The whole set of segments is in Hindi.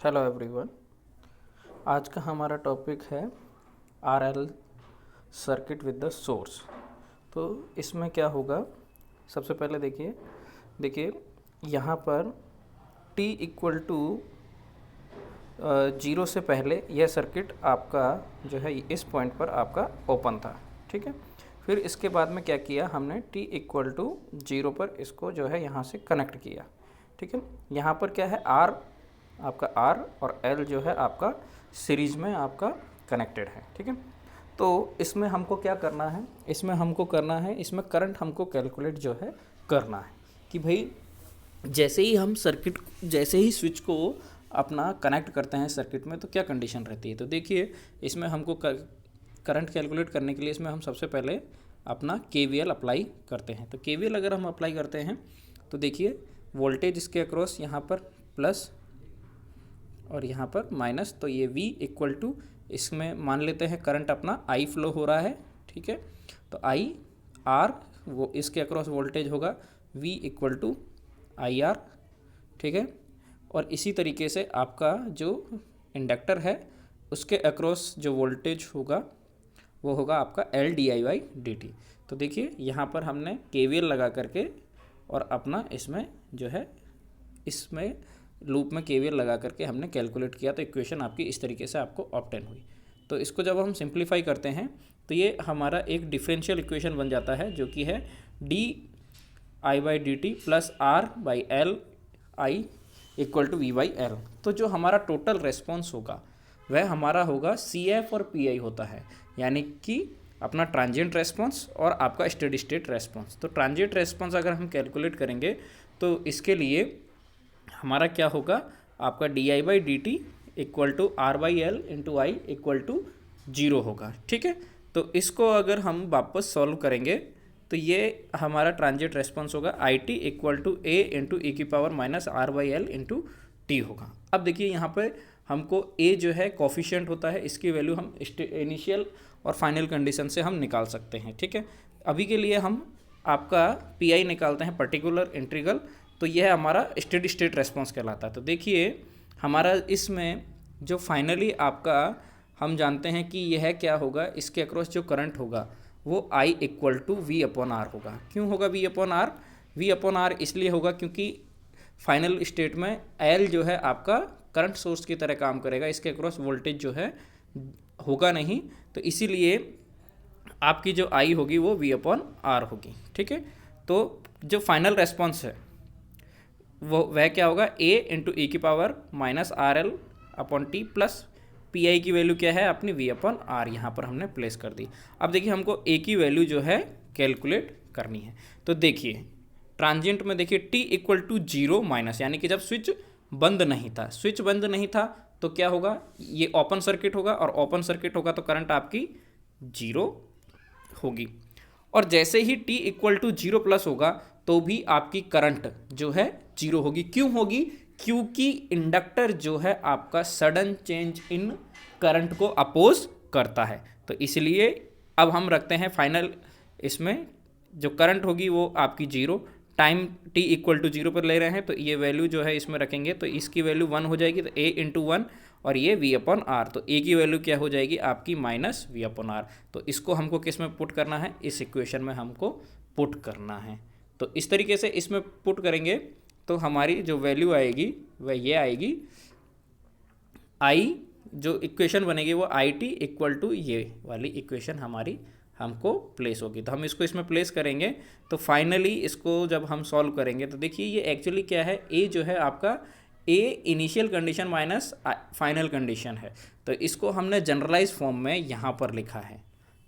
Hello everyone. आज का हमारा टॉपिक है RL circuit with the source. तो इसमें क्या होगा, सबसे पहले देखिए यहाँ पर t इक्वल टू 0 से पहले यह सर्किट आपका जो है इस पॉइंट पर आपका ओपन था, ठीक है। फिर इसके बाद में क्या किया हमने, t इक्वल टू 0 पर इसको जो है यहाँ से कनेक्ट किया, ठीक है। यहाँ पर क्या है, आपका R और L जो है आपका सीरीज में आपका कनेक्टेड है, ठीक है। तो इसमें हमको क्या करना है, इसमें करंट हमको कैलकुलेट जो है करना है कि भाई जैसे ही स्विच को अपना कनेक्ट करते हैं सर्किट में तो क्या कंडीशन रहती है। तो देखिए इसमें हमको करंट कैलकुलेट करने के लिए इसमें हम सबसे पहले अपना KVL अप्लाई करते हैं। तो KVL अगर हम अप्लाई करते हैं तो देखिए वोल्टेज इसके अक्रॉस यहाँ पर प्लस और यहाँ पर माइनस, तो ये V इक्वल टू, इसमें मान लेते हैं करंट अपना I फ्लो हो रहा है, ठीक है। तो I R वो इसके अक्रॉस वोल्टेज होगा V इक्वल टू IR, ठीक है। और इसी तरीके से आपका जो इंडक्टर है उसके अक्रॉस जो वोल्टेज होगा वो होगा आपका LdI/dt। तो देखिए यहाँ पर हमने KVL लगा करके और अपना इसमें जो है इसमें लूप में KVL लगा करके हमने कैलकुलेट किया, तो इक्वेशन आपकी इस तरीके से आपको ऑब्टेन हुई। तो इसको जब हम सिंप्लीफाई करते हैं तो ये हमारा एक डिफरेंशियल इक्वेशन बन जाता है जो कि है dI/dt plus R/L I equal to V/L। तो जो हमारा टोटल रेस्पॉन्स होगा वह हमारा होगा CF और PI होता है, यानी कि अपना ट्रांजिएंट रेस्पॉन्स और आपका स्टेडी स्टेट रेस्पॉन्स। तो ट्रांजिएंट रेस्पॉन्स अगर हम कैलकुलेट करेंगे तो इसके लिए हमारा क्या होगा, आपका dI/dt equal to R/L into I equal to 0 होगा, ठीक है। तो इसको अगर हम वापस सॉल्व करेंगे तो ये हमारा ट्रांजिएंट रेस्पॉन्स होगा IT equal to A into e की power minus R/L into T होगा। अब देखिए यहाँ पे हमको A जो है कोफिशिएंट होता है, इसकी वैल्यू हम इनिशियल और फाइनल कंडीशन से हम निकाल सकते हैं, ठीक है। अभी के लिए हम आपका PI निकालते हैं, पर्टिकुलर इंटीग्रल। तो यह हमारा स्टेडी स्टेट रेस्पॉन्स कहलाता है। तो देखिए हमारा इसमें जो फाइनली आपका हम जानते हैं कि यह क्या होगा, इसके अक्रॉस जो करंट होगा वो I इक्वल टू V/R होगा। क्यों होगा V/R? V/R इसलिए होगा क्योंकि फाइनल स्टेट में L जो है आपका करंट सोर्स की तरह काम करेगा, इसके अक्रॉस वोल्टेज जो है होगा नहीं, तो इसीलिए आपकी जो I होगी वो V/R होगी, ठीक है। तो जो फाइनल रेस्पॉन्स है वह क्या होगा, A इंटू ई की power minus RL upon T plus PI की वैल्यू क्या है अपनी V/R, यहाँ पर हमने प्लेस कर दी। अब देखिए हमको A की वैल्यू जो है कैलकुलेट करनी है। तो देखिए ट्रांजिएंट में देखिए t इक्वल टू 0 माइनस, यानी कि जब स्विच बंद नहीं था तो क्या होगा, ये ओपन सर्किट होगा और ओपन सर्किट होगा तो करंट आपकी 0 होगी। और जैसे ही t इक्वल टू 0 प्लस होगा तो भी आपकी करंट जो है 0 होगी। क्यों होगी? क्योंकि इंडक्टर जो है आपका सडन चेंज इन करंट को अपोज करता है। तो इसलिए अब हम रखते हैं फाइनल, इसमें जो करंट होगी वो आपकी 0, टाइम t इक्वल टू 0 पर ले रहे हैं तो ये वैल्यू जो है इसमें रखेंगे तो इसकी वैल्यू 1 हो जाएगी, तो A इंटू 1 और ये V/R, तो A की वैल्यू क्या हो जाएगी आपकी माइनस V/R। तो इसको हमको किस में पुट करना है, इस इक्वेशन में हमको पुट करना है। तो इस तरीके से इसमें पुट करेंगे तो हमारी जो वैल्यू आएगी वह ये आएगी, I जो इक्वेशन बनेगी वो IT इक्वल टू ये वाली इक्वेशन हमारी हमको प्लेस होगी। तो हम इसको इसमें प्लेस करेंगे तो फाइनली इसको जब हम सॉल्व करेंगे तो देखिए ये एक्चुअली क्या है, A जो है आपका A initial condition minus final condition है, तो इसको हमने जनरलाइज फॉर्म में यहाँ पर लिखा है,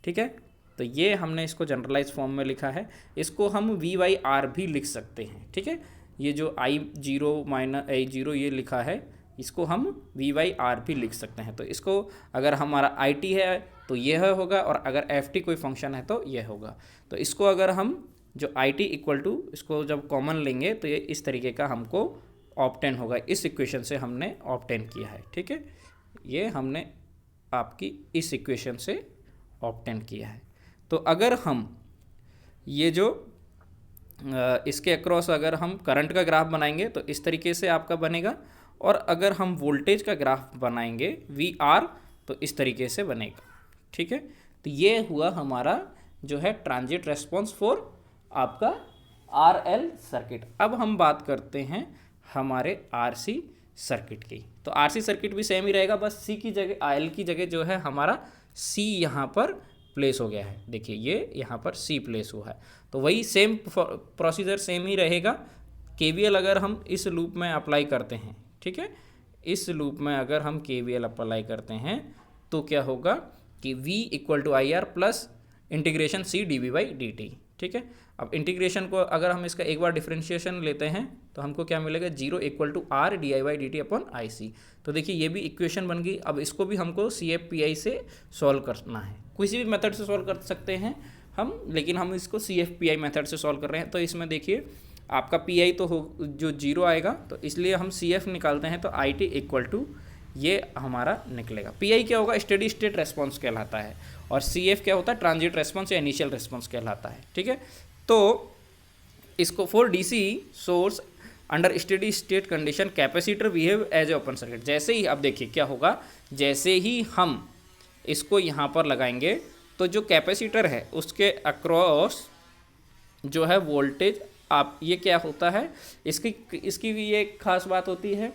ठीक है। तो ये हमने इसको जनरलाइज फॉर्म में लिखा है, इसको हम V/R भी लिख सकते हैं, ठीक है। ये जो I0 माइनस I0 ये लिखा है इसको हम V/R भी लिख सकते हैं। तो इसको अगर हमारा IT है तो यह होगा और अगर FT कोई फंक्शन है तो यह होगा। तो इसको अगर हम जो IT इक्वल टू इसको जब कॉमन लेंगे तो ये इस तरीके का हमको ऑब्टेन होगा, इस इक्वेशन से हमने ऑब्टेन किया है, ठीक है। ये हमने आपकी इस इक्वेशन से ऑब्टेन किया है। तो अगर हम ये जो इसके अक्रॉस अगर हम करंट का ग्राफ बनाएंगे तो इस तरीके से आपका बनेगा, और अगर हम वोल्टेज का ग्राफ बनाएंगे वी आर तो इस तरीके से बनेगा। ठीक है, तो ये हुआ हमारा जो है ट्रांजिट रेस्पॉन्स फॉर आपका आर एल सर्किट। अब हम बात करते हैं हमारे आर सी सर्किट की। तो आर सी सर्किट भी सेम ही रहेगा, बस सी की जगह एल की जगह जो है हमारा सी यहाँ पर प्लेस हो गया है। देखिए ये यहाँ पर सी प्लेस हुआ है, तो वही सेम प्रोसीजर सेम ही रहेगा। केवीएल अगर हम इस लूप में अप्लाई करते हैं, ठीक है, इस लूप में अगर हम केवीएल अप्लाई करते हैं तो क्या होगा कि V equal to I R plus integration C D V by D T. ठीक है, अब इंटीग्रेशन को अगर हम इसका एक बार डिफरेंशिएशन लेते हैं तो हमको क्या मिलेगा, 0 equal to R D I by D T upon I C. तो देखिए ये भी इक्वेशन बन गई। अब इसको भी हमको सी एफ पी आई से सॉल्व करना है, किसी भी मेथड से सॉल्व कर सकते हैं हम, लेकिन हम इसको C F P I method से सॉल्व कर रहे हैं। तो इसमें देखिए आपका पी आई तो हो जो 0 आएगा, तो इसलिए हम सी एफ निकालते हैं तो आई टी इक्वल टू ये हमारा निकलेगा। पी आई क्या होगा, स्टेडी स्टेट रेस्पॉन्स कहलाता है, और सी एफ क्या होता है, ट्रांजिट रेस्पॉन्स या इनिशियल रेस्पॉन्स कहलाता है। ठीक है, तो इसको for D C source under steady state condition capacitor behave as a open circuit. जैसे ही अब देखिए क्या होगा, जैसे ही हम इसको यहाँ पर लगाएंगे तो जो कैपेसिटर है उसके अक्रॉस जो है वोल्टेज, आप ये क्या होता है, इसकी भी ये खास बात होती है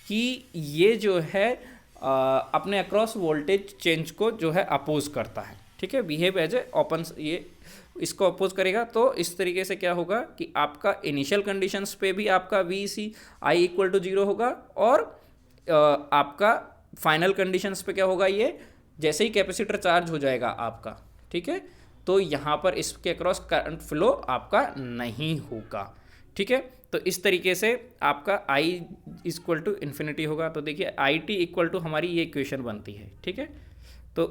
कि ये जो है अपने अक्रॉस वोल्टेज चेंज को जो है अपोज करता है। ठीक है, बिहेव एज ए ओपन, ये इसको अपोज करेगा। तो इस तरीके से क्या होगा कि आपका इनिशियल कंडीशंस पे भी आपका V C I equal to 0 होगा, और आपका फाइनल कंडीशंस पे क्या होगा, ये जैसे ही कैपेसिटर चार्ज हो जाएगा आपका, ठीक है, तो यहाँ पर इसके अक्रॉस करंट फ्लो आपका नहीं होगा। ठीक है, तो इस तरीके से आपका I इक्वल टू इन्फिनिटी होगा। तो देखिए आई टी इक्वल टू हमारी ये इक्वेशन बनती है। ठीक है, तो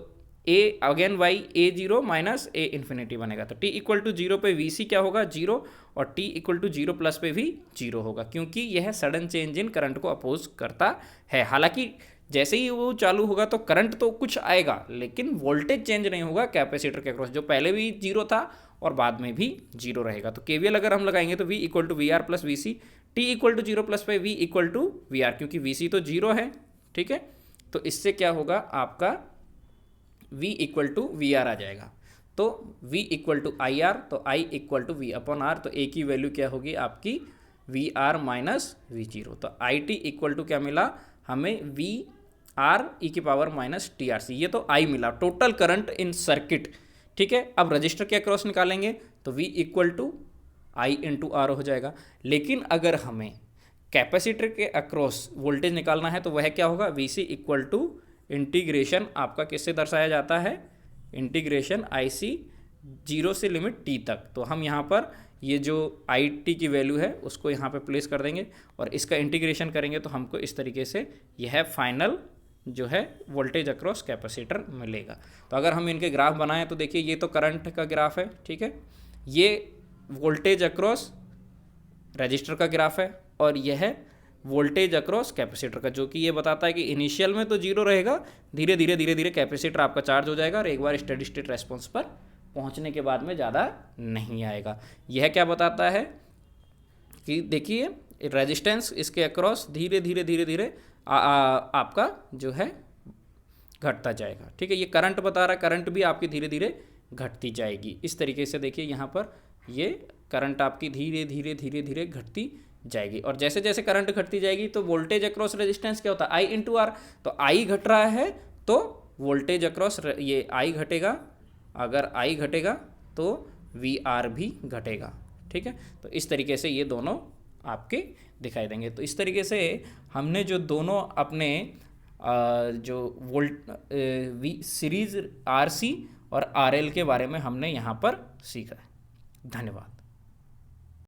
A again Y A 0 minus A infinity बनेगा। तो T इक्वल टू 0 पे वी सी क्या होगा, 0, और T इक्वल टू 0 प्लस पे भी 0 होगा, क्योंकि यह सडन चेंज इन करंट को अपोज करता है। हालांकि जैसे ही वो चालू होगा तो करंट तो कुछ आएगा, लेकिन वोल्टेज चेंज नहीं होगा कैपेसिटर के अक्रॉस, जो पहले भी 0 था और बाद में भी 0 रहेगा। तो केवीएल अगर हम लगाएंगे तो V equal to V R plus V C, T equal to 0 plus पे V equal to V R, क्योंकि वी सी तो 0 है। ठीक है, तो इससे क्या होगा, आपका V equal to V R आ जाएगा। तो V equal to I R, तो I equal to V upon R, तो A की वैल्यू क्या होगी आपकी V R minus V zero. तो आई टी इक्वल टू क्या मिला हमें, वी आर ई की power minus T R C, ये तो आई मिला टोटल करंट इन सर्किट। ठीक है, अब रजिस्टर के अक्रॉस निकालेंगे तो V equal to I into R हो जाएगा। लेकिन अगर हमें कैपेसिटर के अक्रॉस वोल्टेज निकालना है तो वह क्या होगा, V C equal to integration आपका किससे दर्शाया जाता है, इंटीग्रेशन आई सी 0 से लिमिट टी तक। तो हम यहाँ पर ये जो आई टी की वैल्यू है उसको यहाँ पे प्लेस कर देंगे और इसका इंटीग्रेशन करेंगे तो हमको इस तरीके से यह फाइनल जो है वोल्टेज अक्रॉस कैपेसिटर मिलेगा। तो अगर हम इनके ग्राफ बनाएं तो देखिए ये तो करंट का ग्राफ है। ठीक है, ये वोल्टेज अक्रॉस रजिस्टर का ग्राफ है, और यह है वोल्टेज अक्रॉस कैपेसिटर का, जो कि ये बताता है कि इनिशियल में तो 0 रहेगा, धीरे धीरे कैपेसिटर आपका चार्ज हो जाएगा और एक बार स्टेडी स्टेट रेस्पॉन्स पर पहुंचने के बाद में ज़्यादा नहीं आएगा। यह क्या बताता है कि देखिए रेजिस्टेंस इसके अक्रॉस धीरे धीरे आपका जो है घटता जाएगा। ठीक है, ये करंट बता रहा है, करंट भी आपकी धीरे धीरे घटती जाएगी। इस तरीके से देखिए यहाँ पर ये करंट आपकी धीरे धीरे घटती जाएगी, और जैसे जैसे करंट घटती जाएगी तो वोल्टेज अक्रॉस रेजिस्टेंस क्या होता है, आई इंटू आर। तो आई घट रहा है तो वोल्टेज अक्रॉस ये आई घटेगा, अगर आई घटेगा तो वी आर भी घटेगा। ठीक है, तो इस तरीके से ये दोनों आपके दिखाई देंगे। तो इस तरीके से हमने जो दोनों अपने जो वी सीरीज आर सी और आर एल के बारे में हमने यहाँ पर सीखा है। धन्यवाद।